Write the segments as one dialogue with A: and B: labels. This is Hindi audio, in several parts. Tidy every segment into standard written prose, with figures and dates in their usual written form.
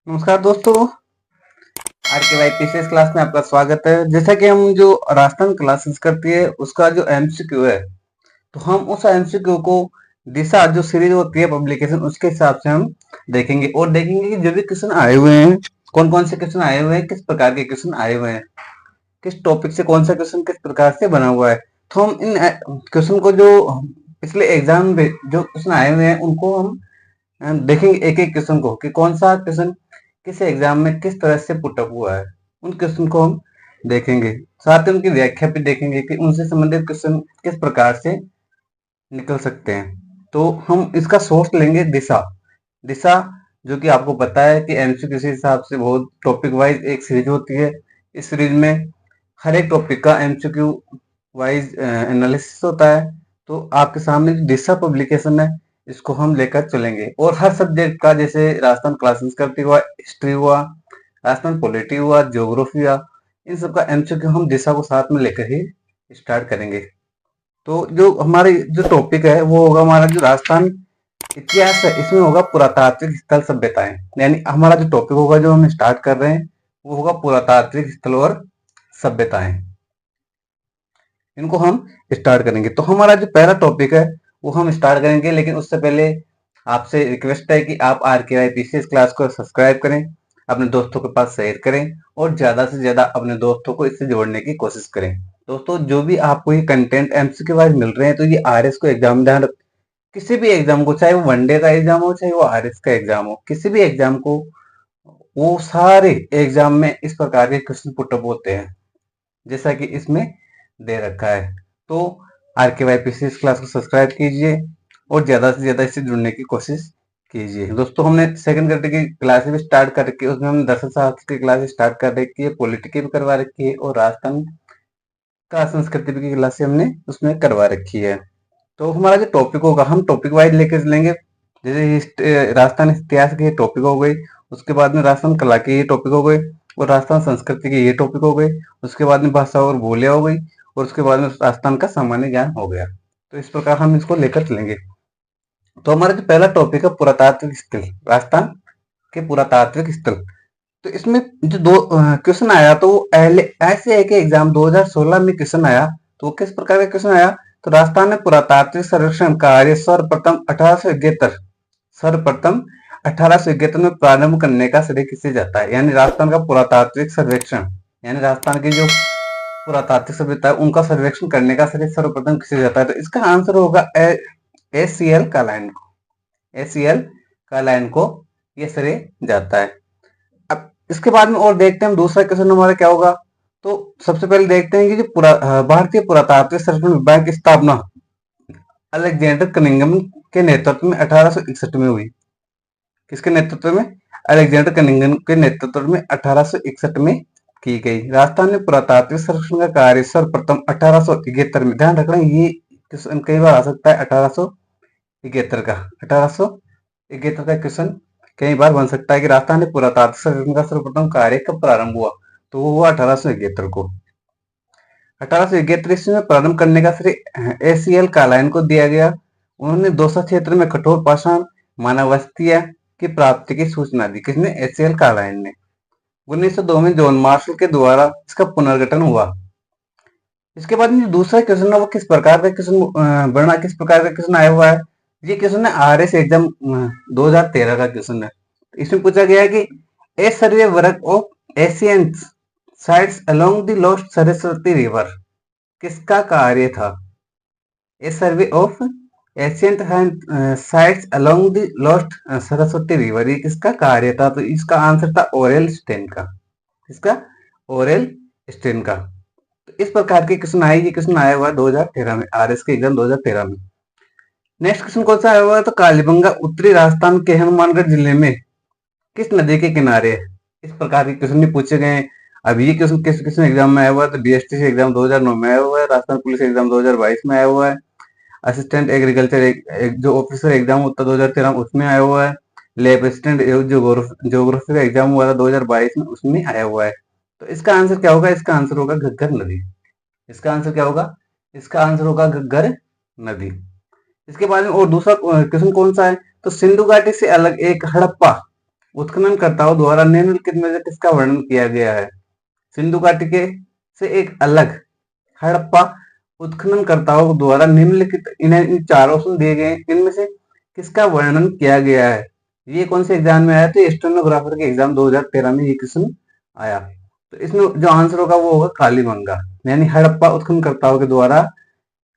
A: नमस्कार दोस्तों। आज के वाई पीसीएस क्लास में आपका स्वागत है। जैसा कि हम जो राजस्थान क्लासेस करती है उसका जो एमसीक्यू है, तो हम उस एमसीक्यू को दिशा जो सीरीज होती है पब्लिकेशन उसके हिसाब से हम देखेंगे और देखेंगे कि जो भी क्वेश्चन आए हुए हैं, कौन कौन से क्वेश्चन आए हुए हैं, किस प्रकार के क्वेश्चन आए हुए हैं, किस टॉपिक से कौन सा क्वेश्चन किस प्रकार से बना हुआ है। तो हम इन क्वेश्चन को जो पिछले एग्जाम में जो क्वेश्चन आए हुए हैं उनको हम देखेंगे एक एक क्वेश्चन को कि कौन सा क्वेश्चन किस एग्जाम में किस तरह से पुटअप हुआ है। उन क्वेश्चन को हम देखेंगे, साथ ही उनकी व्याख्या भी देखेंगे कि उनसे संबंधित क्वेश्चन किस प्रकार से निकल सकते हैं। तो हम इसका सोर्स लेंगे दिशा। दिशा जो कि आपको पता है कि एमसीक्यू के हिसाब से बहुत टॉपिक वाइज एक सीरीज होती है। इस सीरीज में हर एक टॉपिक का एमसीक्यू वाइज एनालिसिस होता है। तो आपके सामने जो दिशा पब्लिकेशन है इसको हम लेकर चलेंगे और हर सब्जेक्ट का, जैसे राजस्थान क्लास संस्कृति हुआ, हिस्ट्री हुआ, राजस्थान पॉलिटी हुआ, ज्योग्राफी हुआ, इन सब का एमसीक्यू हम दिशा को साथ में लेकर ही स्टार्ट करेंगे। तो जो हमारे जो टॉपिक है वो होगा हमारा जो राजस्थान इतिहास है, इसमें होगा पुरातात्विक स्थल सभ्यताएं। यानी हमारा जो टॉपिक होगा जो हम स्टार्ट कर रहे हैं वो होगा पुरातात्विक स्थल और सभ्यताएं। इनको हम स्टार्ट करेंगे। तो हमारा जो पहला टॉपिक है वो हम स्टार्ट करेंगे, लेकिन उससे पहले आपसे रिक्वेस्ट है कि आप आर के वाई पीसीएस क्लास को सब्सक्राइब करें, अपने दोस्तों के पास शेयर करें और ज्यादा से ज्यादा अपने दोस्तों को इससे जोड़ने की कोशिश करें। दोस्तों, जो भी आपको ये कंटेंट एमसीक्यू वाइज मिल रहे हैं, तो ये आरएस को एग्जाम ध्यान रख, किसी भी एग्जाम को, चाहे वो वनडे का एग्जाम हो चाहे वो आरएस का एग्जाम हो, किसी भी एग्जाम को, वो सारे एग्जाम में इस प्रकार के क्वेश्चन पुटअप होते हैं जैसा कि इसमें दे रखा है। तो आर के वाई पीसीएस क्लास को सब्सक्राइब कीजिए और ज्यादा से ज्यादा इससे जुड़ने की कोशिश कीजिए। दोस्तों, हमने सेकंड कैटेगरी की क्लासेस भी स्टार्ट कर रखी है, उसमें हमने दर्शन शास्त्र की क्लासेस स्टार्ट कर रखी है, पॉलिटी की भी करवा रखी है और राजस्थान का संस्कृति की क्लासेस हमने उसमें करवा रखी है। तो हमारा जो टॉपिक होगा हम टॉपिक वाइज लेकर चलेंगे। जैसे राजस्थान इतिहास की टॉपिक हो गई, उसके बाद में राजस्थान कला की ये टॉपिक हो गई और राजस्थान संस्कृति की ये टॉपिक हो गई, उसके बाद में भाषा और बोलियां हो गई और उसके बाद में राजस्थान का सामान्य ज्ञान हो गया। तो इस प्रकार हम इसको लेकर चलेंगे। तो हमारा जो पहला टॉपिक है पुरातात्विक स्थल, राजस्थान के पुरातात्विक स्थल। तो इसमें जो दो क्वेश्चन आया, तो वो ऐसे है कि एग्जाम 2016 में क्वेश्चन आया। तो वो किस प्रकार का क्वेश्चन आया, तो राजस्थान में पुरातात्विक सर्वेक्षण कार्य सर्वप्रथम 1871 में प्रारंभ करने का श्रेय किसे जाता है। यानी राजस्थान का पुरातात्विक सर्वेक्षण, यानी राजस्थान की जो पुरातात्विक सभ्यता है उनका सर्वेक्षण करने का श्रेय सर्वप्रथम किसे जाता है। तो इसका आंसर होगा एसीएल कालाइन को। एसीएल कालाइन को ये श्रेय जाता है। अब इसके बाद में और देखते हैं हम दूसरा क्वेश्चन हमारा क्या होगा। तो सबसे पहले देखते हैं कि जो भारतीय पुरातात्विक सर्वेक्षण विभाग की स्थापना अलेक्जेंडर कनिंघम के नेतृत्व में 1861 में हुई। किसके नेतृत्व में, अलेक्जेंडर कनिंघम के नेतृत्व में 1861 में की गई। राजस्थान में पुरातात्विक सर्वेक्षण का कार्य सर्वप्रथम 1871 में, ध्यान रखना ये क्वेश्चन कई बार आ सकता है, 1871 का 1871 का क्वेश्चन कई बार बन सकता है कि राजस्थान में पुरातात्विक सर्वेक्षण का सर्वप्रथम कार्य कब प्रारंभ हुआ। तो वो हुआ 1871 को। 1871 ईस्वी में प्रारंभ करने का श्रेय एसीएल कालाइन को दिया गया। उन्होंने दौसा क्षेत्र में कठोर पाषाण मानवास्थिया की प्राप्ति की सूचना दी। किसने, एसीएल कालाइन ने। 1902 में जॉन मार्शल के द्वारा इसका पुनर्गठन हुआ। इसके बाद में दूसरा क्वेश्चन है वो किस प्रकार का क्वेश्चन बना, किस प्रकार का क्वेश्चन आया हुआ है। ये क्वेश्चन है आरएस एग्जाम 2013 का क्वेश्चन है। इसमें पूछा गया है कि a survey work of ancient sites along the lost Saraswati river किसका कार्य था। A survey of ancient sites along the lost Saraswati river, ये किसका कार्य था। तो इसका आंसर था ओरेल स्टेन का। इसका ओरेल स्टेन का। तो इस प्रकार के क्वेश्चन आए, ये क्वेश्चन आया हुआ 2013 में, आरएस के एग्जाम 2013 में। नेक्स्ट क्वेश्चन कौन सा आया हुआ है, तो कालीबंगा उत्तरी राजस्थान के हनुमानगढ़ जिले में किस नदी के किनारे है। इस प्रकार के क्वेश्चन भी पूछे गए हैं। अभी ये क्वेश्चन किस किस एग्जाम में आया हुआ है, तो बीएसटी से एग्जाम 2009 में आया हुआ है, राजस्थान पुलिस एग्जाम 2022 में आया हुआ है, असिस्टेंट एग्रीकल्चर जो ऑफिसर एग्जाम होता है 2013 उसमें आया हुआ है, लैब असिस्टेंट ज्योग्राफी का एग्जाम हुआ था 2022 में, उसमें आया हुआ है। तो इसका आंसर क्या होगा, इसका आंसर होगा घग्गर नदी। इसका आंसर क्या होगा, इसका आंसर होगा घग्गर नदी। इसके बाद में और दूसरा क्वेश्चन कौन सा है, तो सिंधु घाटी से अलग एक हड़प्पा उत्खननकर्ताओं द्वारा निम्नलिखित में से किसका वर्णन किया गया है? सिंधु घाटी के से एक अलग हड़प्पा उत्खननकर्ताओं द्वारा निम्नलिखित इन्हें इन चारों ऑप्शन दिए गए हैं, इनमें से किसका वर्णन किया गया है? ये कौन से एग्जाम में आया? तो स्टेनोग्राफर के एग्जाम 2013 में ये क्वेश्चन आया। तो इसमें जो आंसर होगा वो होगा कालीबंगा, यानी हड़प्पा उत्खननकर्ताओं के द्वारा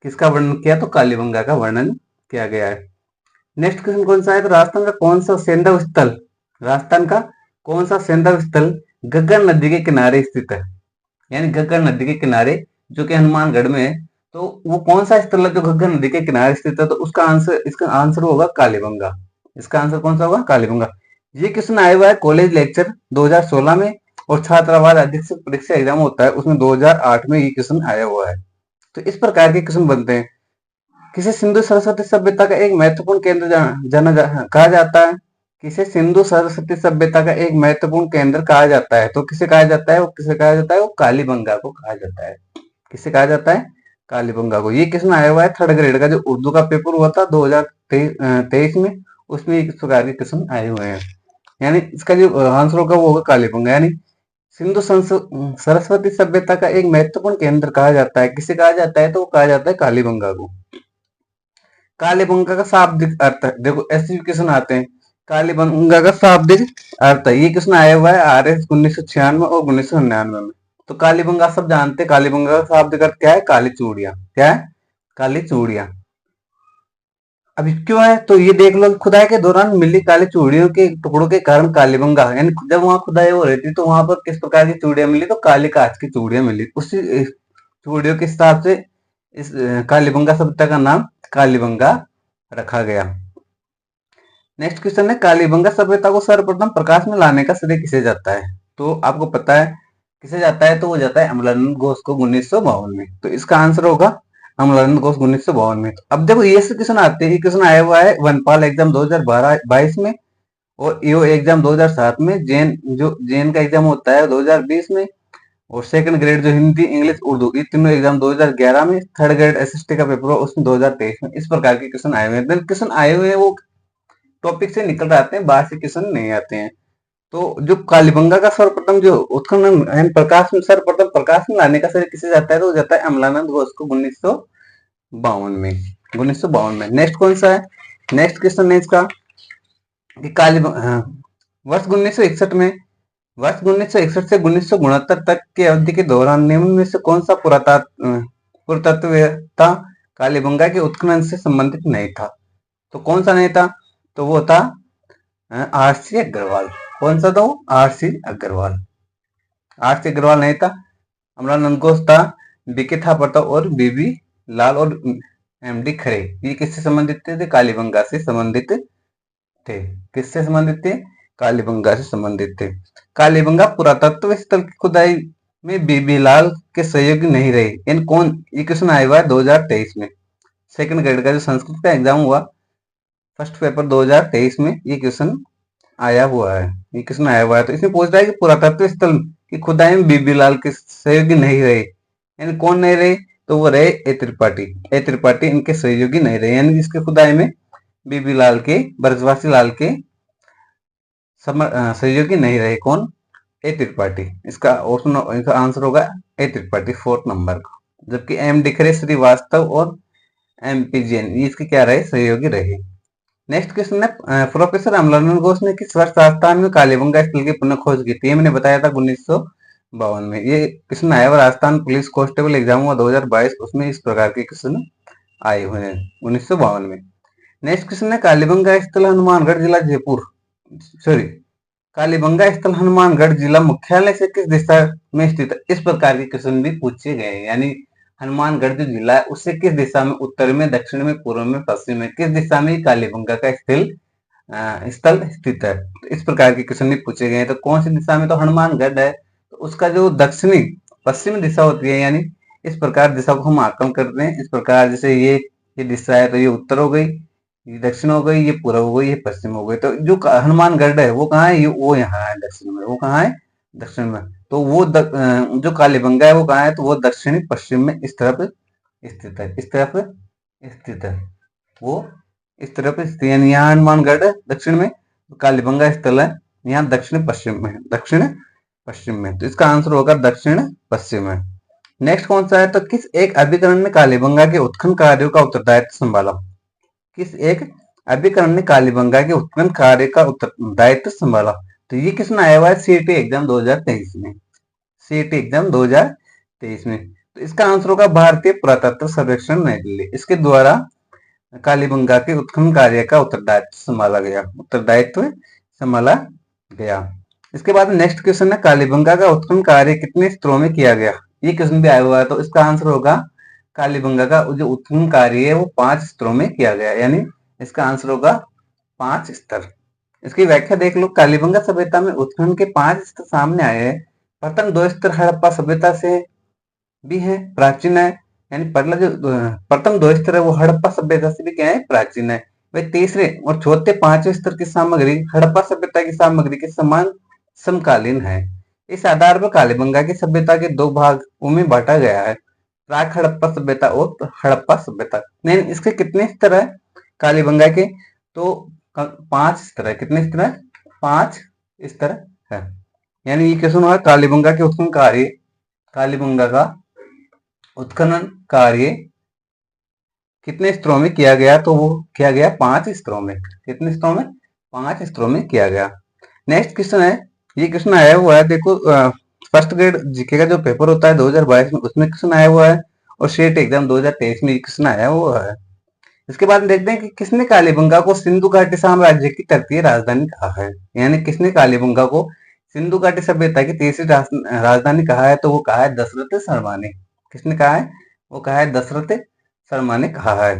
A: किसका वर्णन किया? तो कालीबंगा का वर्णन किया गया है। नेक्स्ट क्वेश्चन कौन सा है? तो राजस्थान का कौन सा सैंधव स्थल घग्गर नदी के किनारे स्थित है? यानी घग्गर नदी के किनारे जो कि हनुमानगढ़ में है, तो वो कौन सा स्थल है जो घग्गर नदी के किनारे स्थित है? तो इसका आंसर होगा कालीबंगा। इसका आंसर कौन सा होगा? कालीबंगा। ये क्वेश्चन आया हुआ है कॉलेज लेक्चर 2016 में, और छात्रावास अधीक्षक परीक्षा एग्जाम होता है उसमें 2008 में ये क्वेश्चन आया हुआ है। तो इस प्रकार के क्वेश्चन बनते हैं। किसे सिंधु सरस्वती सभ्यता का एक महत्वपूर्ण केंद्र कहा जाता है? किसे सिंधु सरस्वती सभ्यता का एक महत्वपूर्ण केंद्र कहा जाता है? तो किसे कहा जाता है? वो कालीबंगा को कहा जाता है। किसे कहा जाता है? कालीबंगा को। ये क्वेश्चन आया हुआ है थर्ड ग्रेड का, जो उर्दू का पेपर हुआ था 2023 में, उसमें इस प्रकार के क्वेश्चन आए हुए हैं। यानी इसका जो आंसर होगा वो होगा कालीबंगा। यानी सरस्वती सभ्यता का एक महत्वपूर्ण केंद्र कहा जाता है, किसे कहा जाता है? तो वो कहा जाता है कालीबंगा को। कालीबंगा का शाब्दिक अर्थ है, देखो ऐसे भी क्वेश्चन आते हैं। कालीबंगा का शाब्दिक अर्थ है, ये क्वेश्चन आया हुआ है RS 1996 और 1999 में। तो कालीबंगा सब जानते हैं, कालीबंगा का शाब्दिक अर्थ क्या है? काली चूड़ियां। क्या है? काली चूड़ियां। अभी क्यों है? तो ये देख लो, खुदाई के दौरान मिली काली चूड़ियों के टुकड़ों के कारण कालीबंगा, यानी जब वहां खुदाई हो रही थी तो वहां पर किस प्रकार की चूड़ियां मिली? तो काली कांच की चूड़ियां मिली। उसी चूड़ियों के हिसाब से इस कालीबंगा सभ्यता का नाम कालीबंगा रखा गया। नेक्स्ट क्वेश्चन है, कालीबंगा सभ्यता को सर्वप्रथम प्रकाश में लाने का श्रेय किसे जाता है? तो आपको पता है किसे जाता है, तो वो जाता है अमलानंद घोष को 1952 में। तो इसका आंसर होगा अमलानंद घोष 1952 में। तो अब देखो ये क्वेश्चन आते हैं, ये क्वेश्चन आया हुआ है वनपाल एग्जाम 2022 में, और ईओ एग्जाम 2007 में, जेन का एग्जाम होता है 2020 में, और सेकंड ग्रेड जो हिंदी इंग्लिश उर्दू ये तीनों एग्जाम 2011 में, थर्ड ग्रेड एसएसटी का पेपर उसमें 2023 में। इस प्रकार के क्वेश्चन आए हुए हैं। क्वेश्चन आए हुए हैं वो टॉपिक से निकल आते हैं, बाहर से क्वेश्चन नहीं आते हैं। तो जो कालीबंगा का सर्वप्रथम जो उत्खनन सर्वप्रथम प्रकाश में लाने का श्रेय किसे जाता है? तो जाता है अमलानंद घोष को 1952 में। 1952 में। नेक्स्ट कौन सा है? नेक्स्ट क्वेश्चन है इसका कि वर्ष 1961 में, वर्ष 1961 से 1969 तक की अवधि के दौरान निम्न में से कौन सा पुरातत्ववेत्ता कालीबंगा के उत्खनन से संबंधित नहीं था? तो कौन सा नहीं था? तो वो था RC अग्रवाल। कौन सा था वो? RC अग्रवाल। RC अग्रवाल नहीं था, अमलानंद घोष था, BK थापर था, और BB लाल और MD खरे। ये किससे संबंधित थे? कालीबंगा से संबंधित थे। किससे संबंधित थे? कालीबंगा से संबंधित थे। कालीबंगा पुरातत्व स्थल की खुदाई में BB लाल के सहयोगी नहीं रहे। इन कौन? ये क्वेश्चन आया हुआ है 2023 में, सेकंड ग्रेड का जो संस्कृत का एग्जाम हुआ फर्स्ट पेपर 2023 में, ये क्वेश्चन आया हुआ है। ये क्वेश्चन आया हुआ है। तो इसमें पूछ रहा है कि पुरातत्व स्थल की खुदाई में BB लाल के सहयोगी नहीं रहे, यानी कौन नहीं रहे? तो वो रहे ए त्रिपाठी इनके सहयोगी नहीं रहे, यानी इसके खुदाई में BB लाल के, ब्रजवासी लाल के सहयोगी नहीं रहे। कौन? ए त्रिपाठी। इसका आंसर होगा ए त्रिपाठी, 4th नंबर का। जबकि MD खरे, श्रीवास्तव और MP जैन ये इसके क्या रहे? सहयोगी रहे। नेक्स्ट क्वेश्चन है, प्रोफेसर अमलानंद घोष ने किस वर्ष राजस्थान में कालीबंगा स्थल की पुनः खोज की थी? मैंने बताया था 1952 में। ये क्वेश्चन आया हुआ राजस्थान पुलिस कांस्टेबल एग्जाम हुआ 2022, उसमें इस प्रकार के क्वेश्चन आए हुए हैं 1952 में। नेक्स्ट क्वेश्चन है, कालीबंगा स्थल हनुमानगढ़ जिला जयपुर, सॉरी कालीबंगा स्थल हनुमानगढ़ जिला मुख्यालय से किस दिशा में स्थित है? इस प्रकार के क्वेश्चन भी पूछे गए हैं। यानी हनुमानगढ़ जो जिला है उससे किस दिशा में, उत्तर में, दक्षिण में, पूर्व में, पश्चिम में, किस दिशा में कालीबंगा का स्थल स्थित है? तो इस प्रकार के क्वेश्चन भी पूछे गए हैं। तो कौन सी दिशा में? तो हनुमानगढ़ है, तो उसका जो दक्षिणी पश्चिमी दिशा होती है, यानी इस प्रकार दिशा को हम आकलन करते हैं। इस प्रकार जैसे ये दिशा है तो ये उत्तर हो गई, ये दक्षिण हो गई, ये पूर्व हो गई, ये पश्चिम हो गई। तो जो हनुमानगढ़ है वो कहाँ है? वो यहाँ है दक्षिण में। वो कहाँ है? दक्षिण में। तो वो जो कालीबंगा है वो कहाँ है? तो वो दक्षिणी पश्चिम में इस तरफ स्थित है। इस तरफ स्थित है वो, इस तरफ स्थित है। यहाँ हनुमानगढ़ है दक्षिण में, कालीबंगा स्थल है यहाँ दक्षिण पश्चिम में, दक्षिण पश्चिम में, तो इसका आंसर होगा दक्षिण पश्चिम में। नेक्स्ट कौन सा है, तो किस एक अभिकरण ने कालीबंगा के उत्खनन कार्यों का उत्तरदायित्व संभाला? किस एक अभिकरण ने कालीबंगा के उत्खनन कार्य का उत्तरदायित्व संभाला? तो ये किसने आया हुआ है सीईटी एग्जाम 2023 में, सीईटी एग्जाम 2023 में। तो इसका आंसर होगा भारतीय पुरातत्व सर्वेक्षण नई दिल्ली। इसके द्वारा कालीबंगा के उत्खनन कार्य का उत्तरदायित्व संभाला गया। इसके बाद नेक्स्ट क्वेश्चन है, कालीबंगा का उत्खनन कार्य कितने स्तरों में किया गया? ये क्वेश्चन भी आया हुआ है, तो इसका आंसर होगा कालीबंगा का जो उत्खनन कार्य है वो 5 स्तरों में किया गया, यानी इसका आंसर होगा 5 स्तर। इसकी व्याख्या देख लो, कालीबंगा सभ्यता में उत्खनन के 5 स्तर सामने आए हैं। प्रथम 2 स्तर हड़प्पा सभ्यता से भी है, प्राचीन है, यानी पहला जो प्रथम 2 स्तर है वो हड़प्पा सभ्यता से भी क्या है, प्राचीन है। वह तीसरे और चौथे 5वें स्तर की सामग्री हड़प्पा सभ्यता की सामग्री के समान समकालीन है। इस आधार पर कालीबंगा की सभ्यता के 2 भागों में बांटा गया है, प्राक हड़प्पा सभ्यता और हड़प्पा सभ्यता। नहीं, इसके कितने स्तर है कालीबंगा के? तो 5 स्तर है। कितने स्तर है? 5 स्तर है। यानी ये क्वेश्चन हुआ कालीबंगा के उत्खनन कार्य, कालीबंगा का उत्खनन कार्य कितने स्तरों में किया गया? तो वो किया गया 5 स्तरों में। कितने स्तरों में? 5 स्तरों में किया गया। नेक्स्ट क्वेश्चन है, ये क्वेश्चन आया हुआ है, देखो फर्स्ट ग्रेड जीके का जो पेपर होता है 2022 में, उसमें क्वेश्चन आया हुआ है, और स्टेट एग्जाम 2023 में क्वेश्चन आया हुआ है। इसके बाद देखते हैं कि किसने कालीबंगा को सिंधु घाटी साम्राज्य की तृतीय राजधानी कहा है? यानी किसने कालीबंगा को सिंधु घाटी सभ्यता की तीसरी राजधानी कहा है? तो वो कहा है दशरथ शर्मा ने। किसने कहा है? वो कहा है दशरथ शर्मा ने कहा है।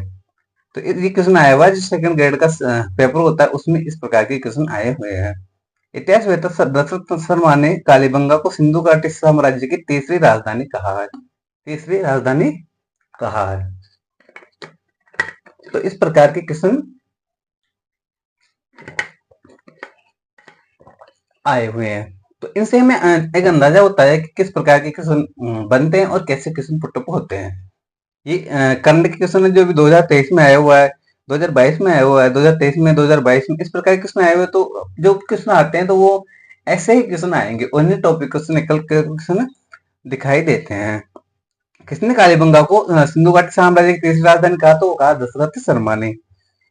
A: तो ये क्वेश्चन आया हुआ है, जो सेकंड ग्रेड का पेपर होता है उसमें इस प्रकार के क्वेश्चन आए हुए हैं। इतिहास वेत्ता दशरथ शर्मा ने कालीबंगा को सिंधु घाटी साम्राज्य की तीसरी राजधानी कहा है, तीसरी राजधानी कहा है। तो इस प्रकार के क्वेश्चन आए हुए हैं। तो इनसे हमें एक अंदाजा होता है कि किस प्रकार के क्वेश्चन बनते हैं और कैसे क्वेश्चन पुटअप होते हैं। ये करंट के क्वेश्चन है जो भी 2023 में आया हुआ है, 2022 में आया हुआ है, 2023 में, 2022 में, इस प्रकार के क्वेश्चन आए हुए। तो जो क्वेश्चन आते हैं तो वो ऐसे ही क्वेश्चन आएंगे, उन्हीं टॉपिक से निकल के क्वेश्चन दिखाई देते हैं। किसने कालीबंगा को सिंधु घाटी साम्राज्य की तीसरी राजधानी कहा? तो कहा दशरथ शर्मा ने।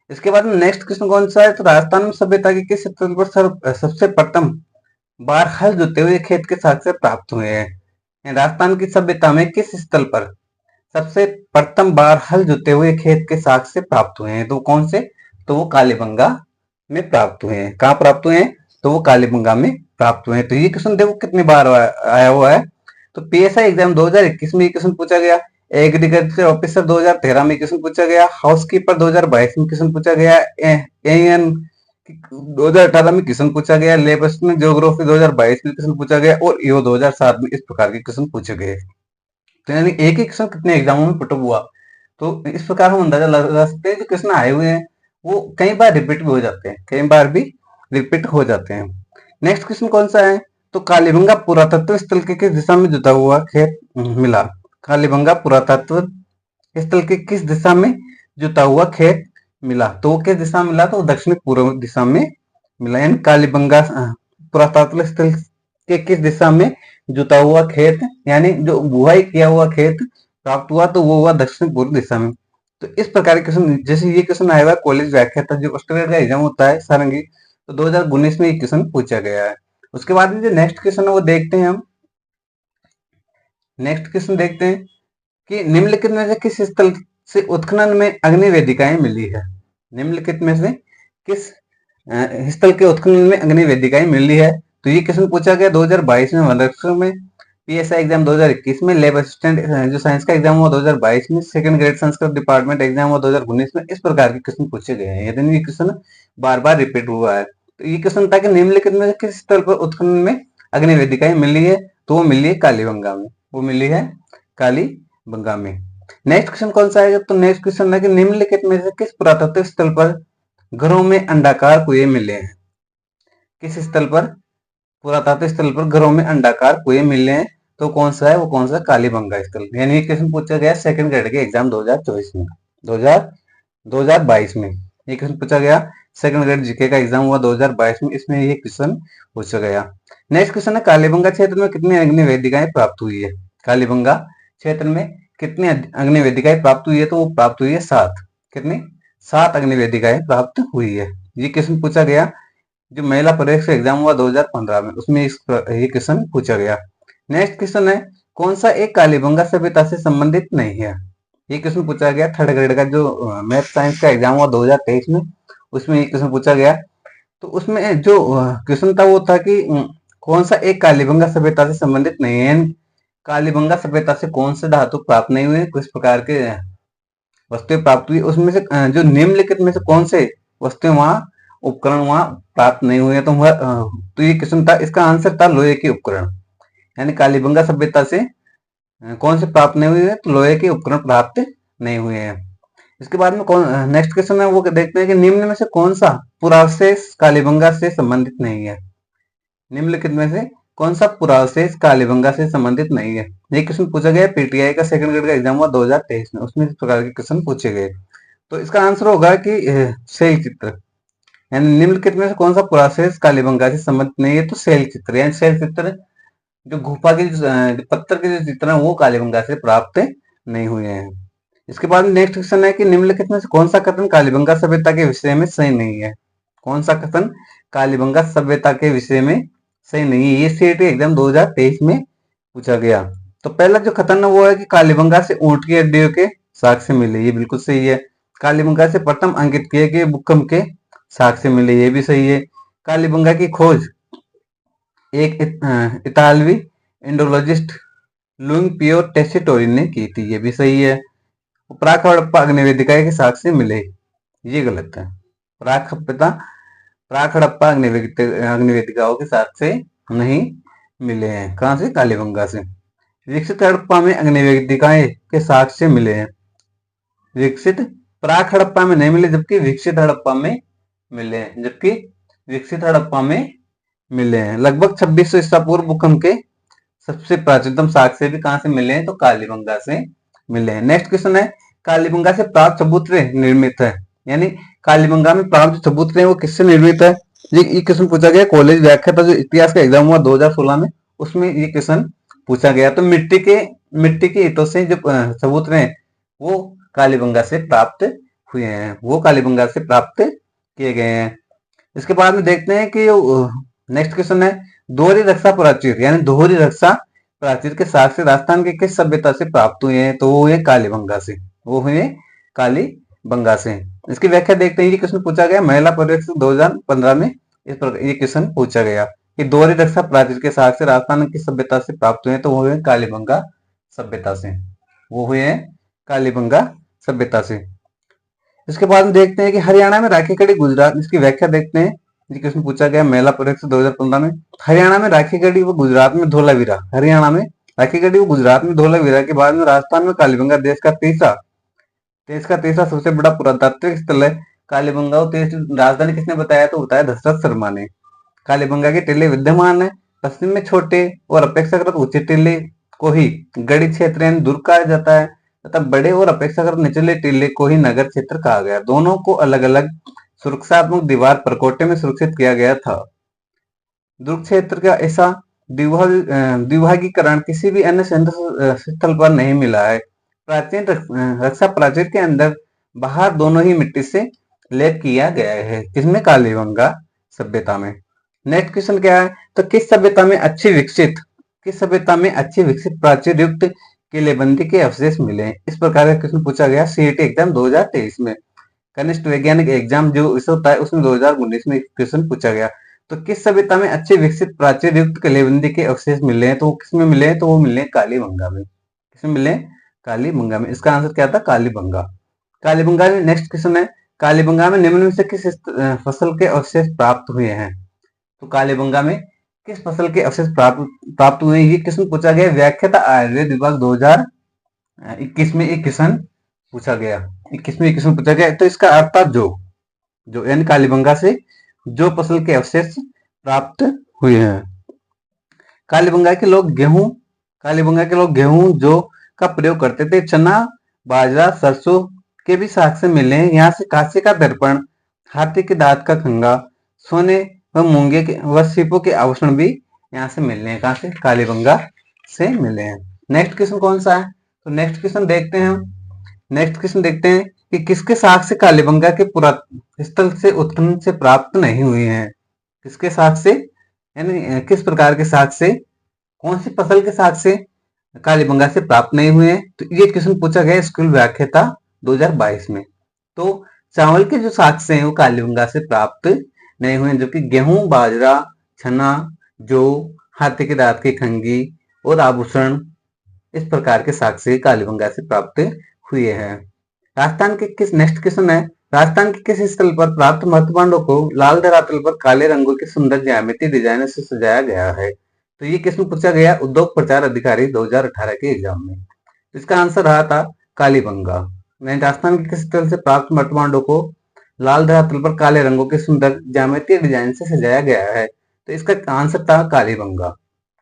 A: इसके बाद नेक्स्ट क्वेश्चन कौन सा है, तो राजस्थान में सभ्यता के किस स्थल पर सबसे प्रथम बार हल जोते हुए खेत के साक्ष्य प्राप्त हुए हैं? राजस्थान की सभ्यता में किस स्थल पर सबसे प्रथम बार हल जोते हुए खेत के साक्ष्य प्राप्त हुए हैं? तो कौन से? तो वो कालीबंगा में प्राप्त हुए हैं। कहाँ प्राप्त हुए हैं? तो वो कालीबंगा में प्राप्त हुए हैं। तो ये क्वेश्चन देखो कितनी बार आया हुआ है। तो पीएसआई एग्जाम 2021 में क्वेश्चन पूछा गया, एग्रीकल्चर ऑफिसर 2013 में क्वेश्चन पूछा गया, हाउसकीपर 2022 में क्वेश्चन पूछा गया, एएन 2018 में क्वेश्चन पूछा गया, लेबर ज्योग्राफी 2022 में क्वेश्चन पूछा गया, और ईओ 2007 में इस प्रकार के क्वेश्चन पूछे गए। तो यानी एक ही क्वेश्चन कितने एग्जामों में पुटअप हुआ। तो इस प्रकार हम अंदाजा लगा सकते हैं जो क्वेश्चन आए हुए हैं वो कई बार रिपीट भी हो जाते हैं, कई बार भी रिपीट हो जाते हैं। नेक्स्ट क्वेश्चन कौन सा है, तो कालीबंगा पुरातत्व स्थल के किस दिशा में जुता हुआ खेत मिला? कालीबंगा पुरातत्व स्थल के किस दिशा में जुता हुआ खेत मिला? तो वो किस दिशा में मिला? तो दक्षिण पूर्व दिशा में मिला। यानी कालीबंगा पुरातत्व स्थल के किस दिशा में जुता हुआ खेत, यानी जो बुआई किया हुआ खेत प्राप्त हुआ, तो वो हुआ दक्षिण पूर्व दिशा में। तो इस प्रकार के क्वेश्चन, जैसे ये क्वेश्चन आया हुआ कॉलेज व्याख्या था जो फर्स्ट ग्रेड का एग्जाम होता है सारंगी, तो 2019 में ये क्वेश्चन पूछा गया है। उसके बाद में जो नेक्स्ट क्वेश्चन है वो देखते हैं हम। नेक्स्ट क्वेश्चन देखते हैं कि निम्नलिखित में से किस स्थल से उत्खनन में अग्नि वेदिकाएं मिली है? निम्नलिखित में से किस स्थल के उत्खनन में अग्नि वेदिकाएं मिली है? तो ये क्वेश्चन पूछा गया 2022 में वनरक्षक में, पीएसआई एग्जाम 2021 में, लैब असिस्टेंट जो साइंस का एग्जाम हुआ 2022 में, second grade Sanskrit department exam हुआ 2019 में। इस प्रकार के क्वेश्चन पूछे गए हैं, यदि ये क्वेश्चन बार बार रिपीट हुआ है। तो ये क्वेश्चन था कि निम्नलिखित में किस स्थल पर उत्खनन में अग्नि वेदिकाएं मिली है? तो वो मिली है कालीबंगा में, वो मिली है कालीबंगा में। नेक्स्ट क्वेश्चन कौन सा है, तो नेक्स्ट क्वेश्चन है कि निम्नलिखित में से किस पुरातत्व स्थल पर घरों में अंडाकार कुएं मिले हैं? किस स्थल पर, पुरातत्व स्थल पर घरों में अंडाकार कुएं मिले हैं? तो कौन सा है? वो कौन सा? कालीबंगा स्थल। यानी क्वेश्चन पूछा गया सेकंड ग्रेड के एग्जाम 2024 में, 2022 में। ये क्वेश्चन पूछा गया। सेकंड ग्रेड जीके का एग्जाम हुआ 2022 में, इसमें ये क्वेश्चन पूछा गया। नेक्स्ट क्वेश्चन है, कालीबंगा क्षेत्र में कितनी अग्नि वेदिकाएं प्राप्त हुई है? कालीबंगा क्षेत्र में कितनी अग्नि वेदिकाएं प्राप्त हुई है? तो वो प्राप्त हुई है 7। कितनी? 7 अग्नि वेदिकाएं प्राप्त हुई है। ये क्वेश्चन पूछा गया जो महिला प्रवेश एग्जाम हुआ 2015 में, उसमें ये क्वेश्चन पूछा गया। नेक्स्ट क्वेश्चन है, कौन सा एक कालीबंगा सभ्यता से संबंधित नहीं है? ये क्वेश्चन पूछा गया थर्ड ग्रेड का जो मैथ साइंस का एग्जाम हुआ 2023 में, उसमें ये क्वेश्चन पूछा गया। तो उसमें जो क्वेश्चन था वो था कि कौन सा एक कालीबंगा सभ्यता से संबंधित नहीं है, कालीबंगा सभ्यता से कौन से धातु प्राप्त नहीं हुए, किस प्रकार के वस्तुएं प्राप्त हुई, उसमें से जो निम्नलिखित में से कौन से वस्तुएं वहां उपकरण वहां प्राप्त नहीं हुए? तो ये क्वेश्चन था, इसका आंसर था लोहे के उपकरण। यानी कालीबंगा सभ्यता से कौन से प्राप्त नहीं हुए? तो लोहे के उपकरण प्राप्त नहीं हुए हैं। इसके बाद में नेक्स्ट क्वेश्चन है वो देखते हैं कि निम्न में से कौन सा पुरावशेष कालीबंगा से संबंधित नहीं है? निम्नलिखित में से कौन सा पुरावशेष कालीबंगा से संबंधित नहीं है? ये क्वेश्चन पूछा गया पीटीआई का सेकंड ग्रेड का एग्जाम हुआ 2023 में, उसमें इस प्रकार के क्वेश्चन पूछे गए। तो इसका आंसर होगा कि शैल चित्र। यानी निम्नलिखित में से कौन सा पुरावशेष कालीबंगा से संबंधित नहीं है? तो शैल चित्र। यानी शैल चित्र जो गुफा के पत्थर के जो चित्र है वो कालीबंगा से प्राप्त नहीं हुए हैं। इसके बाद नेक्स्ट क्वेश्चन है कि निम्नलिखित में से कौन सा कथन कालीबंगा सभ्यता के विषय में सही नहीं है? कौन सा कथन कालीबंगा सभ्यता के विषय में सही नहीं है? ये सीईटी एग्जाम 2023 में पूछा गया। तो पहला जो कथन है वो है कि कालीबंगा से ऊंट की हड्डियों के साक्ष्य मिले, ये बिल्कुल सही है। कालीबंगा से प्रथम अंकित किए गए भूकंप के साक्ष्य मिले, ये भी सही है। कालीबंगा की खोज एक इतालवी इंडोलॉजिस्ट लुइंग पियो टेस्टिटोरी ने की थी, ये भी सही है। प्राक हड़प्पा अग्निवेदिका के साक्ष्य मिले, ये गलत है। प्राक हड़प्पा अग्निवेदिकाओं के साक्ष्य नहीं मिले हैं। कहां से? कालीबंगा से। विकसित हड़प्पा में अग्निवेदिकाएं के साक्ष्य मिले हैं। विकसित प्राक हड़प्पा में नहीं मिले, जबकि विकसित हड़प्पा में मिले हैं, जबकि विकसित हड़प्पा में मिले हैं। लगभग 2600 ईसा पूर्व भूकंप के सबसे प्राचीनतम साक्ष्य भी कहां से मिले हैं? तो कालीबंगा से मिले हैं। नेक्स्ट क्वेश्चन है, कालीबंगा से प्राप्त चबूतरे निर्मित है, यानी कालीबंगा में प्राप्त चबूतरे वो किससे निर्मित है? ये क्वेश्चन पूछा गया कॉलेज व्याख्या था जो इतिहास का एग्जाम हुआ 2016 में, उसमें ये क्वेश्चन पूछा गया। तो मिट्टी के ईंटों से जो चबूतरे हैं वो कालीबंगा से प्राप्त हुए हैं, वो कालीबंगा से प्राप्त किए गए हैं। इसके बाद में देखते हैं कि नेक्स्ट क्वेश्चन है, दोहरी रक्षा प्राचीर, यानी दोहरी रक्षा प्राचीर के साक्ष्य राजस्थान के किस सभ्यता से प्राप्त हुए हैं? तो वो हुए कालीबंगा से, वो हुए कालीबंगा से। इसकी व्याख्या देखते हैं, ये क्वेश्चन पूछा गया महिला पर्यवेक्षक 2015 में, इस पर ये क्वेश्चन पूछा गया कि दोहरी रक्षा प्राचीर के साक्ष्य राजस्थान की सभ्यता से प्राप्त हुए हैं, तो वो हुए कालीबंगा सभ्यता से, वो हुए कालीबंगा सभ्यता से। इसके बाद में देखते हैं कि हरियाणा में राखी गढ़ी गुजरात, इसकी व्याख्या देखते हैं। ये क्वेश्चन पूछा गया महिला पर्यवेक्षक 2015 में, हरियाणा में राखी गढ़ी व गुजरात में धोलावीरा। हरियाणा में राखी गढ़ी व गुजरात में धोलावीरा के बाद में राजस्थान में कालीबंगा देश का तीसरा सबसे बड़ा पुरातात्विक स्थल है। कालीबंगा राजधानी किसने बताया? तो बताया दशरथ शर्मा ने। कालीबंगा के टीले विद्यमान है, पश्चिम में छोटे और अपेक्षाकृत ऊंचे टीले को ही गढ़ी क्षेत्र यानी दुर्ग कहा जाता है, तथा बड़े और अपेक्षाकृत निचले टीले को ही नगर क्षेत्र कहा गया। दोनों को अलग अलग सुरक्षात्मक दीवार परकोटे में सुरक्षित किया गया था। दुर्ग क्षेत्र का ऐसा द्विभागीकरण किसी भी अन्य स्थल पर नहीं मिला है। प्राचीन रक्षा प्राचीर के अंदर बाहर दोनों ही मिट्टी से लेप किया गया है। किसमें? कालीबंगा सभ्यता में। नेक्स्ट क्वेश्चन क्या है? तो किस सभ्यता में अच्छी विकसित प्राचीर युक्त किलेबंदी के अवशेष मिले? इस प्रकार का क्वेश्चन पूछा गया सीईटी एग्जाम 2023 में। कनिष्ठ वैज्ञानिक एग्जाम जो विषय होता है उसमें 2019 में क्वेश्चन पूछा गया। तो किस सभ्यता में अच्छे विकसित प्राचीर युक्त किलेबंदी के अवशेष मिले हैं? तो वो किसमें मिले हैं? तो वो मिले कालीबंगा में। किसमें मिले? कालीबंगा में। इसका आंसर क्या था? कालीबंगा। कालीबंगा में नेक्स्ट क्वेश्चन है, कालीबंगा में निम्न में से किस फसल के अवशेष प्राप्त हुए हैं? तो कालीबंगा में किस फसल के अवशेष प्राप्त हुए? ये क्वेश्चन पूछा गया व्याख्याता आयुर्वेद विभाग 2021 में एक क्वेश्चन पूछा गया। 21 में एक क्वेश्चन पूछा गया। तो इसका अर्थ था जो यानी कालीबंगा से जो फसल के अवशेष प्राप्त हुए हैं। कालीबंगा के लोग गेहूं जो का प्रयोग करते थे, चना, बाजरा, सरसों के भी साक्ष्य मिले हैं। यहाँ से कांसे का दर्पण हाथी के दांत का कंघा, सोने व मूंगे के व सीपों के आभूषण भी यहाँ से मिलने हैं। कहाँ से? कालीबंगा से मिले हैं। नेक्स्ट क्वेश्चन कौन सा है? तो नेक्स्ट क्वेश्चन देखते हैं हम। नेक्स्ट क्वेश्चन देखते हैं कि किसके साक्ष्य से कालीबंगा के पुरातन स्थल से उत्खनन से प्राप्त नहीं हुए हैं? किसके साक्ष्य से, यानी किस प्रकार के साक्ष्य से, कौन सी फसल के साक्ष्य से कालीबंगा से प्राप्त नहीं हुए हैं? तो ये क्वेश्चन पूछा गया स्कूल व्याख्याता 2022 में। तो चावल के जो साक्ष्य हैं वो कालीबंगा से प्राप्त नहीं हुए, जो कि गेहूं, बाजरा, चना, जौ, हाथी के दांत की कंघी और आभूषण, इस प्रकार के साक्ष्य कालीबंगा से प्राप्त हुए हैं। राजस्थान के किस, नेक्स्ट क्वेश्चन है, राजस्थान के किस स्थल पर प्राप्त मृतपांडों को लाल धरातल पर काले रंगों के सुंदर ज्यामिति डिजाइन से सजाया गया है? तो ये क्वेश्चन पूछा गया उद्योग प्रचार अधिकारी 2018 के एग्जाम में। तो इसका आंसर रहा था कालीबंगा। राजस्थान के किस स्थल से प्राप्त मृतपांडों को लाल धरातल पर काले रंगों के सुंदर ज्यामितीय डिजाइन से सजाया गया है? तो इसका आंसर था कालीबंगा।